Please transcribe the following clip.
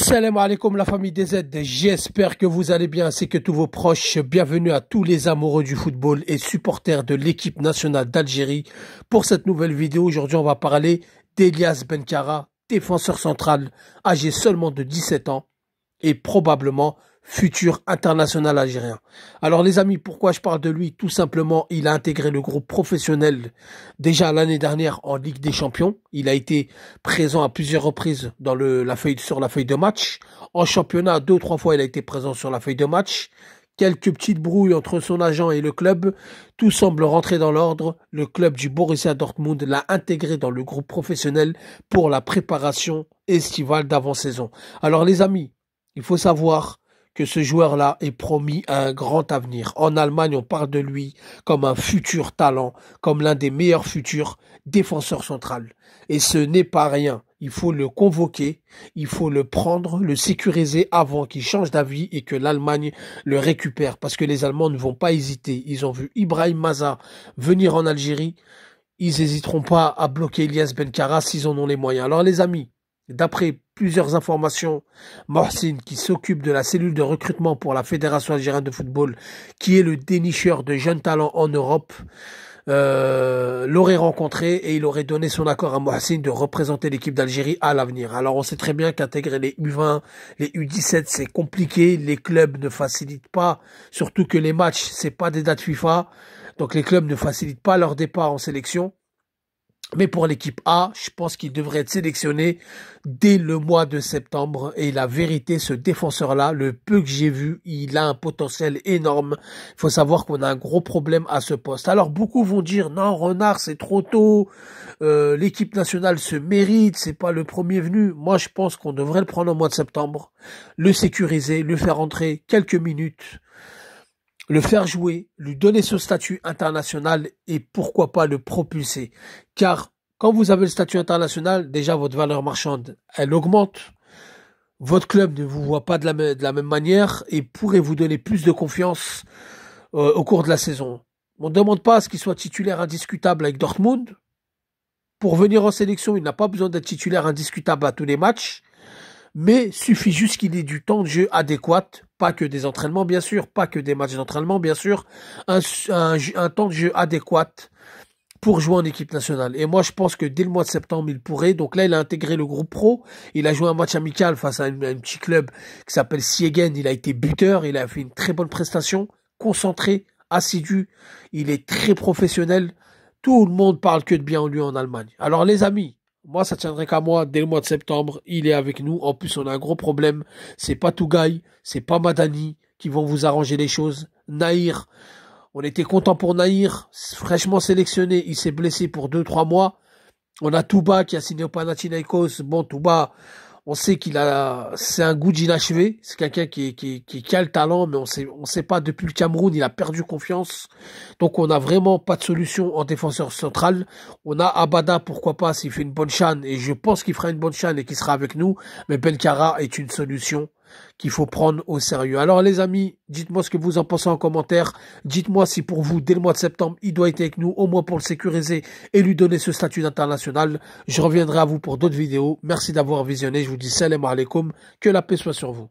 Salam alaikum la famille des Z, j'espère que vous allez bien ainsi que tous vos proches. Bienvenue à tous les amoureux du football et supporters de l'équipe nationale d'Algérie. Pour cette nouvelle vidéo, aujourd'hui on va parler d'Elias Benkara, défenseur central âgé seulement de 17 ans et probablement futur international algérien. Alors les amis, pourquoi je parle de lui? Tout simplement, il a intégré le groupe professionnel déjà l'année dernière en Ligue des Champions. Il a été présent à plusieurs reprises dans sur la feuille de match. En championnat, 2 ou 3 fois, il a été présent sur la feuille de match. Quelques petites brouilles entre son agent et le club. Tout semble rentrer dans l'ordre. Le club du Borussia Dortmund l'a intégré dans le groupe professionnel pour la préparation estivale d'avant-saison. Alors les amis, il faut savoir que ce joueur-là est promis à un grand avenir. En Allemagne, on parle de lui comme un futur talent, comme l'un des meilleurs futurs défenseurs centrales. Et ce n'est pas rien. Il faut le convoquer, il faut le prendre, le sécuriser avant qu'il change d'avis et que l'Allemagne le récupère. Parce que les Allemands ne vont pas hésiter. Ils ont vu Ibrahim Maza venir en Algérie. Ils n'hésiteront pas à bloquer Elias Benkara s'ils en ont les moyens. Alors les amis, d'après plusieurs informations, Mohsin, qui s'occupe de la cellule de recrutement pour la Fédération algérienne de football, qui est le dénicheur de jeunes talents en Europe, l'aurait rencontré et il aurait donné son accord à Mohsin de représenter l'équipe d'Algérie à l'avenir. Alors on sait très bien qu'intégrer les U20, les U17, c'est compliqué, les clubs ne facilitent pas, surtout que les matchs, c'est pas des dates FIFA, donc les clubs ne facilitent pas leur départ en sélection. Mais pour l'équipe A, je pense qu'il devrait être sélectionné dès le mois de septembre. Et la vérité, ce défenseur-là, le peu que j'ai vu, il a un potentiel énorme. Il faut savoir qu'on a un gros problème à ce poste. Alors beaucoup vont dire, non, Renard, c'est trop tôt. L'équipe nationale se mérite, c'est pas le premier venu. Moi, je pense qu'on devrait le prendre au mois de septembre, le sécuriser, le faire entrer quelques minutes, le faire jouer, lui donner ce statut international et pourquoi pas le propulser. Car quand vous avez le statut international, déjà votre valeur marchande, elle augmente. Votre club ne vous voit pas de la même manière et pourrait vous donner plus de confiance au cours de la saison. On ne demande pas à ce qu'il soit titulaire indiscutable avec Dortmund. Pour venir en sélection, il n'a pas besoin d'être titulaire indiscutable à tous les matchs. Mais suffit juste qu'il ait du temps de jeu adéquat, pas que des entraînements bien sûr, pas que des matchs d'entraînement bien sûr, un temps de jeu adéquat pour jouer en équipe nationale. Et moi je pense que dès le mois de septembre il pourrait, donc là il a intégré le groupe pro, il a joué un match amical face à un petit club qui s'appelle Siegen, il a été buteur, il a fait une très bonne prestation, concentré, assidu, il est très professionnel, tout le monde parle que de bien en lui en Allemagne. Alors les amis, moi, ça tiendrait qu'à moi, dès le mois de septembre, il est avec nous. En plus, on a un gros problème. C'est pas Tougaï, c'est pas Madani qui vont vous arranger les choses. Nahir, on était content pour Nahir, fraîchement sélectionné. Il s'est blessé pour 2-3 mois. On a Touba qui a signé au Panathinaikos. Bon, Touba, on sait c'est un goût d'inachevé. C'est quelqu'un qui a le talent, mais on sait pas, depuis le Cameroun, il a perdu confiance. Donc, on n'a vraiment pas de solution en défenseur central. On a Abada, pourquoi pas, s'il fait une bonne CHAN, et je pense qu'il fera une bonne CHAN et qu'il sera avec nous. Mais Benkara est une solution qu'il faut prendre au sérieux. Alors, les amis, dites-moi ce que vous en pensez en commentaire. Dites-moi si pour vous, dès le mois de septembre, il doit être avec nous, au moins pour le sécuriser et lui donner ce statut d'international. Je reviendrai à vous pour d'autres vidéos. Merci d'avoir visionné. Je vous dis salam alaikum. Que la paix soit sur vous.